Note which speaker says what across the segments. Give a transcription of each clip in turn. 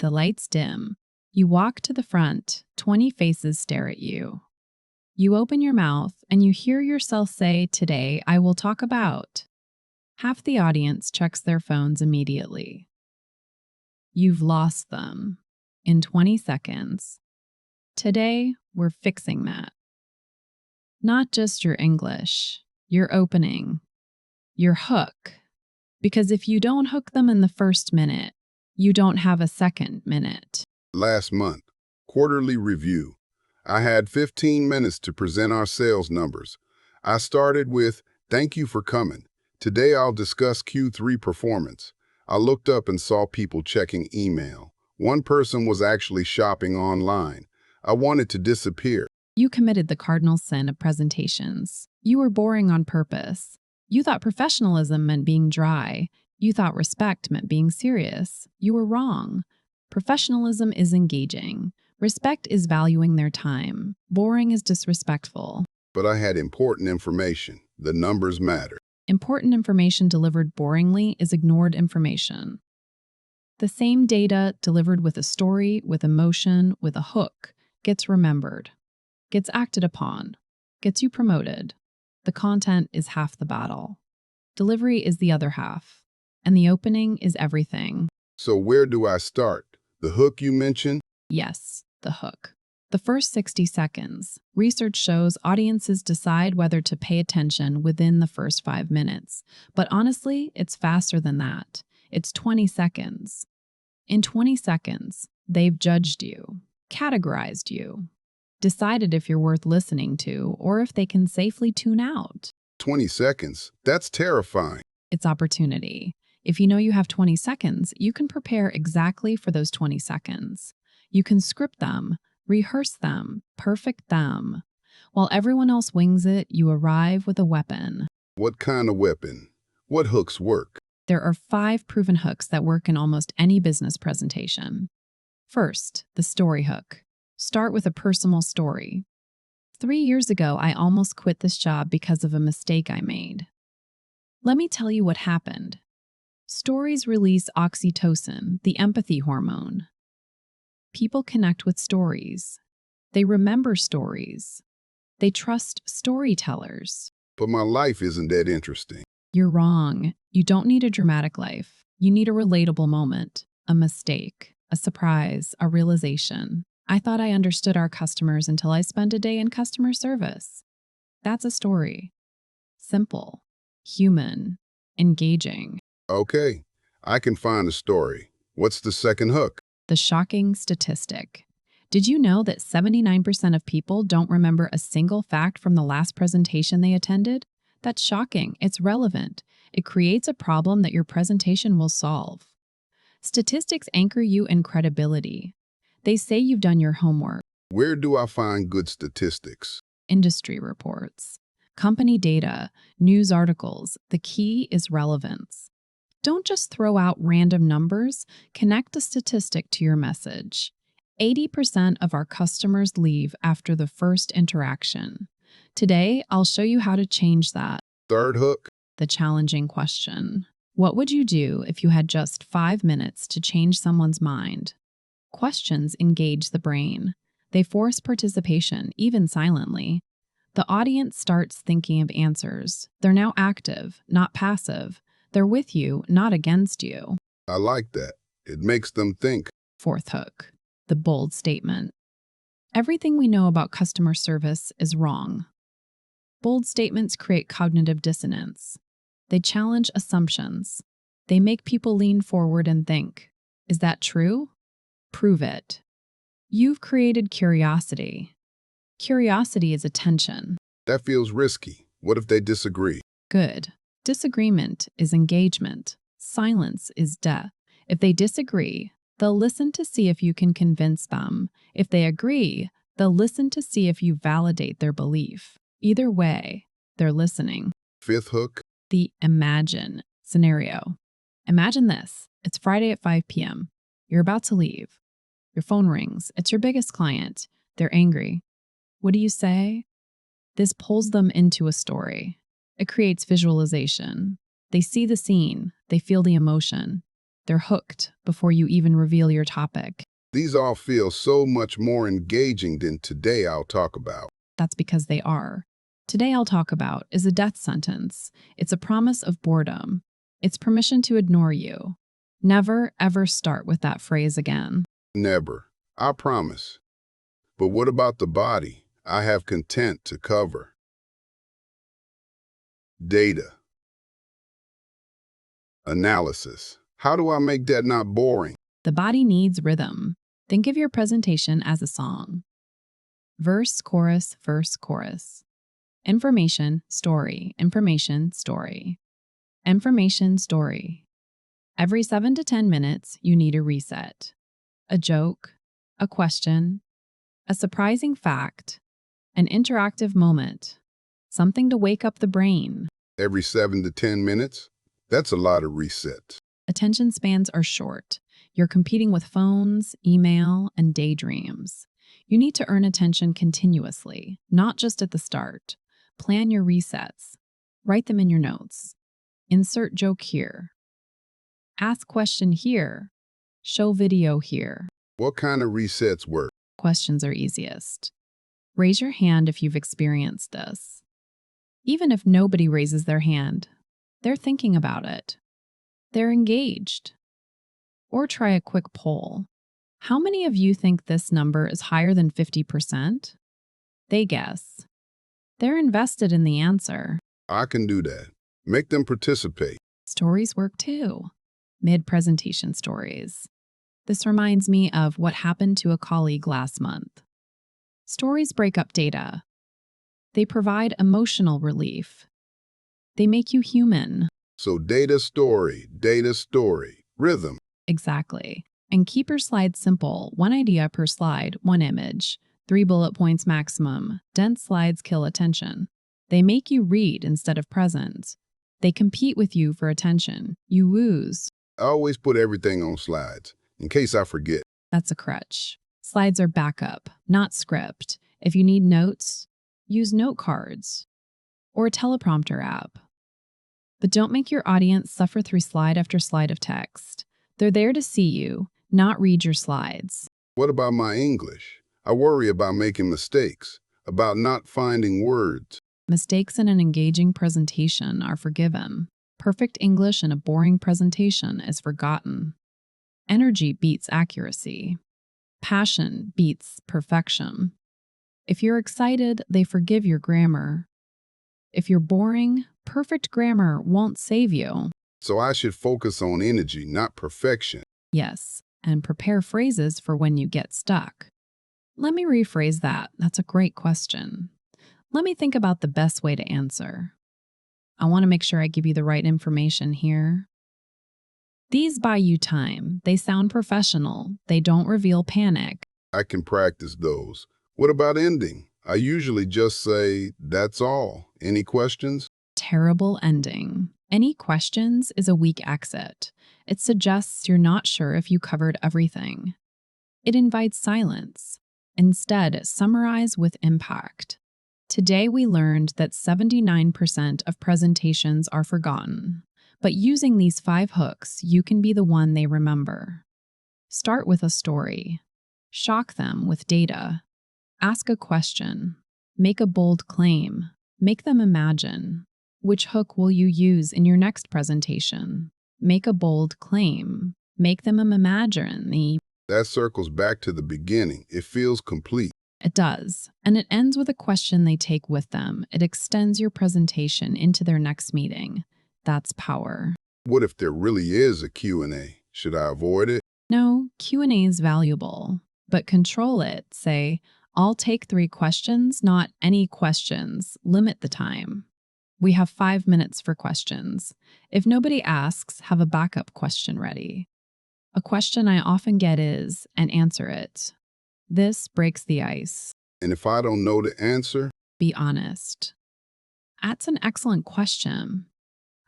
Speaker 1: The lights dim. You walk to the front, 20 faces stare at you. You open your mouth and you hear yourself say, "Today I will talk about." Half the audience checks their phones immediately. You've lost them in 20 seconds. Today, we're fixing that. Not just your English, your opening, your hook. Because if you don't hook them in the first minute, you don't have a second minute.
Speaker 2: Last month, quarterly review. I had 15 minutes to present our sales numbers. I started with, "Thank you for coming. Today I'll discuss Q3 performance." I looked up and saw people checking email. One person was actually shopping online. I wanted to disappear.
Speaker 1: You committed the cardinal sin of presentations. You were boring on purpose. You thought professionalism meant being dry. You thought respect meant being serious. You were wrong. Professionalism is engaging. Respect is valuing their time. Boring is disrespectful.
Speaker 2: But I had important information. The numbers matter.
Speaker 1: Important information delivered boringly is ignored information. The same data delivered with a story, with emotion, with a hook, gets remembered, gets acted upon, gets you promoted. The content is half the battle. Delivery is the other half. And the opening is everything.
Speaker 2: So where do I start? The hook you mentioned?
Speaker 1: Yes, the hook. The first 60 seconds. Research shows audiences decide whether to pay attention within the first 5 minutes. But honestly, it's faster than that. It's 20 seconds. In 20 seconds, they've judged you, categorized you, decided if you're worth listening to or if they can safely tune out.
Speaker 2: 20 seconds? That's terrifying.
Speaker 1: It's opportunity. If you know you have 20 seconds, you can prepare exactly for those 20 seconds. You can script them, rehearse them, perfect them. While everyone else wings it, you arrive with a weapon.
Speaker 2: What kind of weapon? What hooks work?
Speaker 1: There are 5 proven hooks that work in almost any business presentation. First, the story hook. Start with a personal story. 3 years ago, I almost quit this job because of a mistake I made. Let me tell you what happened. Stories release oxytocin, the empathy hormone. People connect with stories. They remember stories. They trust storytellers.
Speaker 2: But my life isn't that interesting.
Speaker 1: You're wrong. You don't need a dramatic life. You need a relatable moment, a mistake, a surprise, a realization. I thought I understood our customers until I spent a day in customer service. That's a story. Simple, human, engaging.
Speaker 2: Okay, I can find a story. What's the second hook?
Speaker 1: The shocking statistic. Did you know that 79% of people don't remember a single fact from the last presentation they attended? That's shocking. It's relevant. It creates a problem that your presentation will solve. Statistics anchor you in credibility. They say you've done your homework.
Speaker 2: Where do I find good statistics?
Speaker 1: Industry reports, company data, news articles. The key is relevance. Don't just throw out random numbers. Connect a statistic to your message. 80% of our customers leave after the first interaction. Today, I'll show you how to change that.
Speaker 2: Third hook?
Speaker 1: The challenging question. What would you do if you had just 5 minutes to change someone's mind? Questions engage the brain. They force participation, even silently. The audience starts thinking of answers. They're now active, not passive. They're with you, not against you.
Speaker 2: I like that. It makes them think.
Speaker 1: Fourth hook. The bold statement. Everything we know about customer service is wrong. Bold statements create cognitive dissonance. They challenge assumptions. They make people lean forward and think, is that true? Prove it. You've created curiosity. Curiosity is attention.
Speaker 2: That feels risky. What if they disagree?
Speaker 1: Good. Disagreement is engagement. Silence is death. If they disagree, they'll listen to see if you can convince them. If they agree, they'll listen to see if you validate their belief. Either way, they're listening.
Speaker 2: Fifth hook?
Speaker 1: The imagine scenario. Imagine this. It's Friday at 5 p.m. You're about to leave. Your phone rings. It's your biggest client. They're angry. What do you say? This pulls them into a story. It creates visualization. They see the scene. They feel the emotion. They're hooked before you even reveal your topic.
Speaker 2: These all feel so much more engaging than Today I'll Talk About.
Speaker 1: That's because they are. Today I'll talk about is a death sentence. It's a promise of boredom. It's permission to ignore you. Never, ever start with that phrase again.
Speaker 2: Never. I promise. But what about the body? I have content to cover. Data. Analysis. How do I make that not boring?
Speaker 1: The body needs rhythm. Think of your presentation as a song. Verse, chorus, verse, chorus. Information, story, information, story. Information, story. Every 7 to 10 minutes, you need a reset. A joke, a question, a surprising fact, an interactive moment, something to wake up the brain.
Speaker 2: Every 7 to 10 minutes? That's a lot of resets.
Speaker 1: Attention spans are short. You're competing with phones, email, and daydreams. You need to earn attention continuously, not just at the start. Plan your resets. Write them in your notes. Insert joke here. Ask question here. Show video here.
Speaker 2: What kind of resets work?
Speaker 1: Questions are easiest. Raise your hand if you've experienced this. Even if nobody raises their hand, they're thinking about it. They're engaged. Or try a quick poll. How many of you think this number is higher than 50%? They guess. They're invested in the answer.
Speaker 2: I can do that. Make them participate.
Speaker 1: Stories work too. Mid-presentation stories. This reminds me of what happened to a colleague last month. Stories break up data. They provide emotional relief. They make you human.
Speaker 2: So data, story, rhythm.
Speaker 1: Exactly. And keep your slides simple. One idea per slide, one image. 3 bullet points maximum. Dense slides kill attention. They make you read instead of present. They compete with you for attention. You lose.
Speaker 2: I always put everything on slides, in case I forget.
Speaker 1: That's a crutch. Slides are backup, not script. If you need notes, use note cards or a teleprompter app. But don't make your audience suffer through slide after slide of text. They're there to see you, not read your slides.
Speaker 2: What about my English? I worry about making mistakes, about not finding words.
Speaker 1: Mistakes in an engaging presentation are forgiven. Perfect English in a boring presentation is forgotten. Energy beats accuracy. Passion beats perfection. If you're excited, they forgive your grammar. If you're boring, perfect grammar won't save you.
Speaker 2: So I should focus on energy, not perfection.
Speaker 1: Yes, and prepare phrases for when you get stuck. Let me rephrase that. That's a great question. Let me think about the best way to answer. I want to make sure I give you the right information here. These buy you time. They sound professional. They don't reveal panic.
Speaker 2: I can practice those. What about ending? I usually just say, that's all. Any questions?
Speaker 1: Terrible ending. Any questions is a weak exit. It suggests you're not sure if you covered everything. It invites silence. Instead, summarize with impact. Today we learned that 79% of presentations are forgotten, but using these 5 hooks, you can be the one they remember. Start with a story. Shock them with data. Ask a question. Make a bold claim. Make them imagine. Which hook will you use in your next presentation? Make a bold claim. Make them imagine.
Speaker 2: That circles back to the beginning. It feels complete.
Speaker 1: It does, and it ends with a question they take with them. It extends your presentation into their next meeting. That's power.
Speaker 2: What if there really is a Q&A? Should I avoid it?
Speaker 1: No, Q&A is valuable, but control it. Say, I'll take 3 questions, not any questions. Limit the time. We have 5 minutes for questions. If nobody asks, have a backup question ready. A question I often get is, and answer it. This breaks the ice.
Speaker 2: And if I don't know the answer?
Speaker 1: Be honest. That's an excellent question.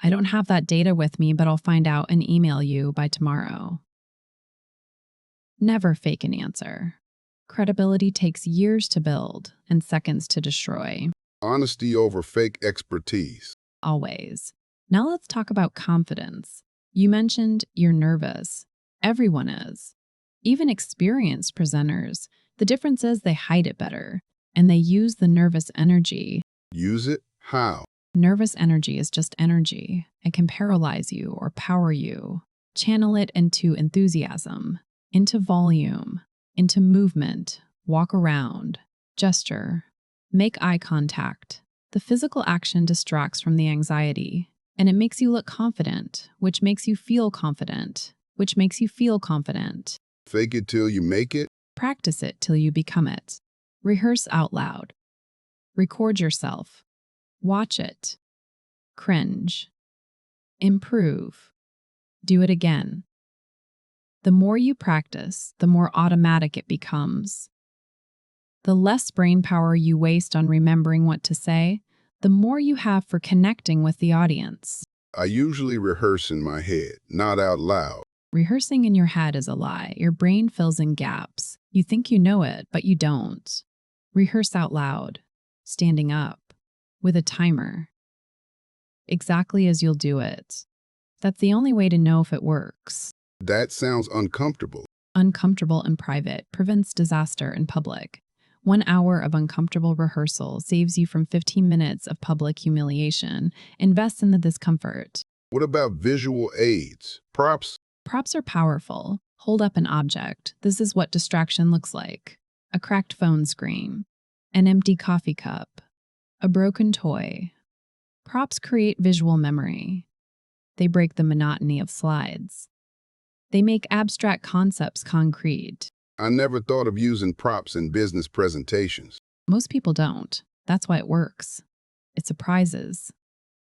Speaker 1: I don't have that data with me, but I'll find out and email you by tomorrow. Never fake an answer. Credibility takes years to build and seconds to destroy.
Speaker 2: Honesty over fake expertise.
Speaker 1: Always. Now let's talk about confidence. You mentioned you're nervous. Everyone is. Even experienced presenters. The difference is they hide it better, and they use the nervous energy.
Speaker 2: Use it? How?
Speaker 1: Nervous energy is just energy. It can paralyze you or power you. Channel it into enthusiasm, into volume, into movement. Walk around, gesture, make eye contact. The physical action distracts from the anxiety, and it makes you look confident, which makes you feel confident, which makes you feel confident.
Speaker 2: Fake it till you make it?
Speaker 1: Practice it till you become it. Rehearse out loud. Record yourself. Watch it. Cringe. Improve. Do it again. The more you practice, the more automatic it becomes. The less brain power you waste on remembering what to say, the more you have for connecting with the audience.
Speaker 2: I usually rehearse in my head, not out loud.
Speaker 1: Rehearsing in your head is a lie. Your brain fills in gaps. You think you know it, but you don't. Rehearse out loud, standing up, with a timer. Exactly as you'll do it. That's the only way to know if it works.
Speaker 2: That sounds uncomfortable.
Speaker 1: Uncomfortable in private prevents disaster in public. 1 hour of uncomfortable rehearsal saves you from 15 minutes of public humiliation. Invest in the discomfort.
Speaker 2: What about visual aids? Props?
Speaker 1: Props are powerful. Hold up an object. This is what distraction looks like. A cracked phone screen. An empty coffee cup. A broken toy. Props create visual memory. They break the monotony of slides. They make abstract concepts concrete.
Speaker 2: I never thought of using props in business presentations.
Speaker 1: Most people don't. That's why it works. It surprises.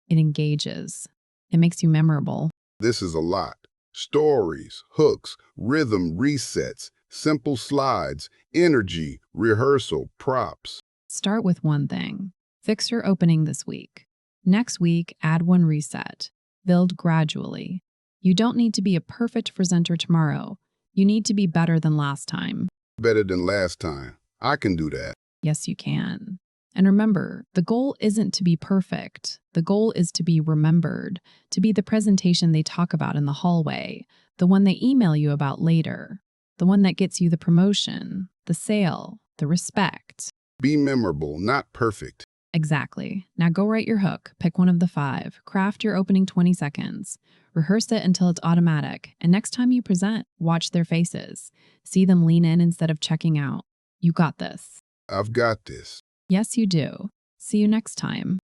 Speaker 1: It engages. It makes you memorable.
Speaker 2: This is a lot. Stories, hooks, rhythm resets, simple slides, energy, rehearsal, props.
Speaker 1: Start with one thing. Fix your opening this week. Next week, add one reset. Build gradually. You don't need to be a perfect presenter tomorrow. You need to be better than last time.
Speaker 2: Better than last time. I can do that.
Speaker 1: Yes, you can. And remember, the goal isn't to be perfect. The goal is to be remembered, to be the presentation they talk about in the hallway, the one they email you about later, the one that gets you the promotion, the sale, the respect.
Speaker 2: Be memorable, not perfect.
Speaker 1: Exactly. Now go write your hook, pick one of the 5, craft your opening 20 seconds, rehearse it until it's automatic, and next time you present, watch their faces. See them lean in instead of checking out. You got this.
Speaker 2: I've got this.
Speaker 1: Yes, you do. See you next time.